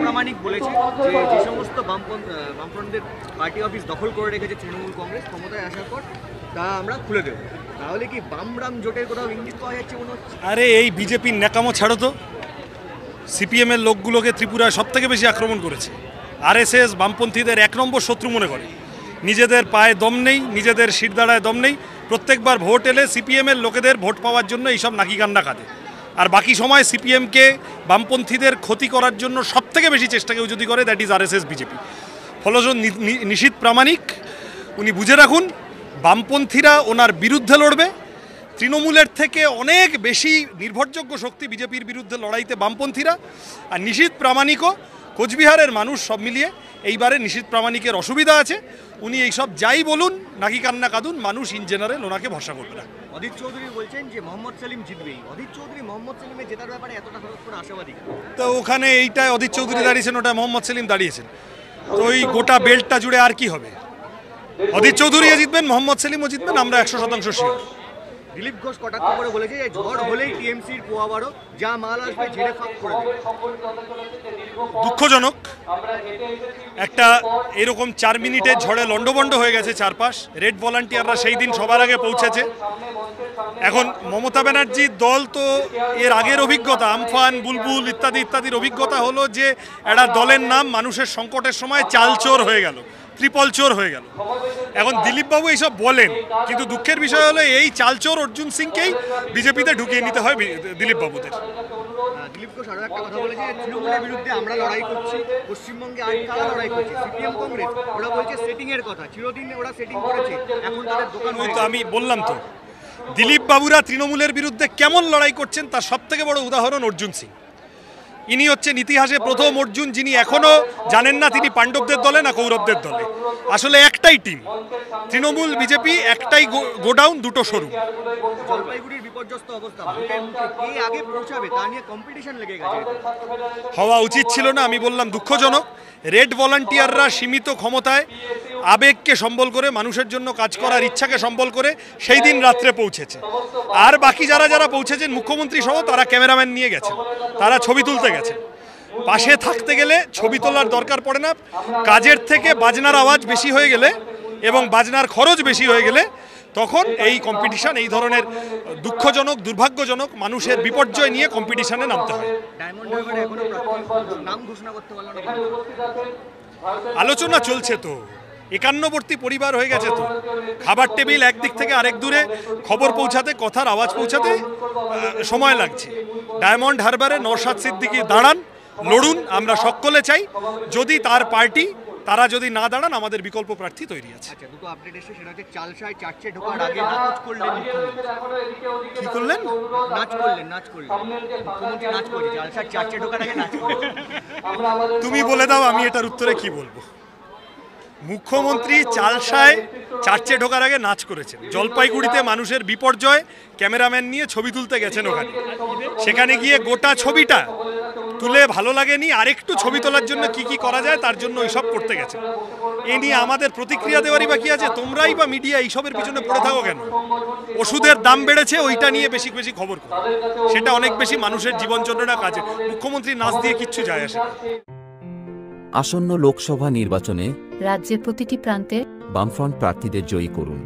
প্রামাণিক বলেছে যে যে সমস্ত বামফ্রন্টদের পার্টি অফিস দখল করে রেখেছে তৃণমূল কংগ্রেস ক্ষমতায় আসার পর তা আমরা খুলে দেবো। তাহলে কি বামরাম জোটের কোথাও ইঙ্গিত পাওয়া যাচ্ছে মনে হচ্ছে? আরে এই বিজেপির ন্যাকামো ছাড়ো তো। সিপিএমের লোকগুলোকে ত্রিপুরায় সবথেকে বেশি আক্রমণ করেছে। আরএসএস বামপন্থীদের এক নম্বর শত্রু মনে করে। নিজেদের পায়ে দম নেই, নিজেদের শিরদাঁড়ায় দম নেই। প্রত্যেকবার ভোট এলে সিপিএমের লোকেদের ভোট পাওয়ার জন্য এইসব নাকি কান্না কাঁদে। আর বাকি সময় সিপিএমকে বামপন্থীদের ক্ষতি করার জন্য সবথেকে বেশি চেষ্টা কেউ যদি করে, দ্যাট ইজ আরএসএস বিজেপি। ফলস্বরূপ নিশীথ প্রামাণিক উনি বুঝে রাখুন, বামপন্থীরা ওনার বিরুদ্ধে লড়বে। তৃণমূলের থেকে অনেক বেশি নির্ভরযোগ্য শক্তি বিজেপির বিরুদ্ধে লড়াইতে বামপন্থীরা। আর নিশীথ প্রামাণিকও, কোচবিহারের মানুষ সব মিলিয়ে এইবারে নিশীথ প্রামাণিকের অসুবিধা আছে। উনি এইসব যাই বলুন, নাকি কান্না কাঁদুন, মানুষ ইন জেনারেল ওনাকে ভরসা করবে না। অদিত চৌধুরী বলছেন যে মোহাম্মদ সেলিম জিতবেই। অদিত চৌধুরী মোহাম্মদ সেলিমের জেতার ব্যাপারে এতটা হঠাৎ করে আশাবাদী? তো ওখানে এইটায় অদিত চৌধুরী দাঁড়িয়েছেন, ওটা মোহাম্মদ সেলিম দাঁড়িয়েছেন। তো ওই গোটা বেল্টটা জুড়ে আর কি হবে? অদিত চৌধুরীও জিতবেন, মোহাম্মদ সেলিমও জিতবেন, আমরা 100% শিওর। দিলীপ ঘোষ কটাক্ষ করে বলেছে যে ঝড় হলেই টিএমসির পোয়াবারও যা মাল আসবে ঝেড়ে ফাঁক করে দেবে। দুঃখজনক, একটা এরকম 4 মিনিটের ঝড়ে লন্ডভন্ড হয়ে গেছে চারপাশ। রেড ভলান্টিয়াররা সেই দিন সবার আগে পৌঁছেছে। এখন মমতা ব্যানার্জির দল তো এর আগের অভিজ্ঞতা, আমফান, বুলবুল ইত্যাদি ইত্যাদির অভিজ্ঞতা হলো যে একটা দলের নাম মানুষের সংকটের সময় চালচোর হয়ে গেল, ত্রিপল চোর হয়ে গেল। এখন দিলীপবাবু এইসব বলেন, কিন্তু দুঃখের বিষয় হলো এই চালচোর অর্জুন সিংকেই বিজেপিতে ঢুকিয়ে নিতে হয় দিলীপবাবুদের। দিলীপ ঘোষ আরও একটা কথা বলেছে, তৃণমূলের বিরুদ্ধে আমরা লড়াই করছি, পশ্চিমবঙ্গে আর কারা লড়াই করছে? সিপিএম কংগ্রেস। ওরা বলছে সেটিং এর কথা, চিরদিন ওরা সেটিং করেছে, এখন তাদের দোকান। ওই তো আমি বললাম তো, দিলীপবাবুরা তৃণমূলের বিরুদ্ধে কেমন লড়াই করছেন তার সবথেকে বড় উদাহরণ অর্জুন সিং। ইনি হচ্ছেন ইতিহাসে প্রথম অর্জুন যিনি এখনো জানেন না তিনি পাণ্ডবদের দলে না কৌরবদের দলে। আসলে একটাই টিম, তৃণমূল বিজেপি, একটাই গোডাউন, দুটো শোরুম। জলপাইগুড়ির বিপর্যস্ত অবস্থা, কে আগে পৌঁছাবে তা নিয়ে কম্পিটিশন লেগে গেছে। হওয়া উচিত ছিল না, আমি বললাম দুঃখজনক। রেড ভলান্টিয়াররা সীমিত ক্ষমতায় আবেগকে সম্বল করে, মানুষের জন্য কাজ করার ইচ্ছাকে সম্বল করে সেই দিন রাত্রে পৌঁছেছে। আর বাকি যারা যারা পৌঁছেছেন, মুখ্যমন্ত্রী সহ, তারা ক্যামেরাম্যান নিয়ে গেছে, তারা ছবি তুলতে গেছে। পাশে থাকতে গেলে ছবি তোলার দরকার পড়ে না। কাজের থেকে বাজনার আওয়াজ বেশি হয়ে গেলে এবং বাজনার খরচ বেশি হয়ে গেলে তখন এই কম্পিটিশন, এই ধরনের দুঃখজনক, দুর্ভাগ্যজনক মানুষের বিপর্যয় নিয়ে কম্পিটিশনে নামতে হয়। আলোচনা চলছে তো, একান্নবর্তী পরিবার হয়ে গেছে তো। খাবার টেবিল একদিক থেকে আরেক দূরে, খবর পৌঁছাতে, কথার আওয়াজ পৌঁছাতে সময় লাগছে। ডায়মন্ড হারবারে নওশাদ সিদ্দিকী দাঁড়ান, লড়ুন, আমরা সকলে চাই। যদি তার পার্টি, তারা যদি না দাঁড়ান, আমাদের বিকল্প প্রার্থী তৈরি আছে। আচ্ছা, দুটো আপডেট এসে, সেটা হচ্ছে চালসায় চার্চে ঢোকার আগে নাচ করলেন মুখ্যমন্ত্রী। কি করলেন? নাচ করলেন মুখ্যমন্ত্রী, নাচ করছে চালসায় চার্চে ঢোকার আগে নাচ করলেন। তুমি বলে দাও আমি এটার উত্তরে কি বলবো। মুখ্যমন্ত্রী চালসায় চার্চে ঢোকার আগে নাচ করেছেন। জলপাইগুড়িতে মানুষের বিপর্যয়, ক্যামেরাম্যান নিয়ে ছবি তুলতে গেছেন ওখানে। সেখানে গিয়ে গোটা ছবিটা তুলে ভালো লাগেনি, আরেকটু ছবি তোলার জন্য কি কি করা যায় তার জন্য ওইসব করতে গেছে। এ নিয়ে আমাদের প্রতিক্রিয়া দেওয়ারই বাকি আছে। তোমরাই বা মিডিয়া এইসবের পিছনে পড়ে থাকো কেন? ওষুধের দাম বেড়েছে, ওইটা নিয়ে বেশি বেশি খবর করো, সেটা অনেক বেশি মানুষের জীবন যন্ত্রণা কাজে। মুখ্যমন্ত্রী নাচ দিয়ে কিচ্ছু যায় আসে না। আসন্ন লোকসভা নির্বাচনে রাজ্যের প্রতিটি প্রান্তে বামফ্রন্ট প্রার্থীদের জয়ী করুন।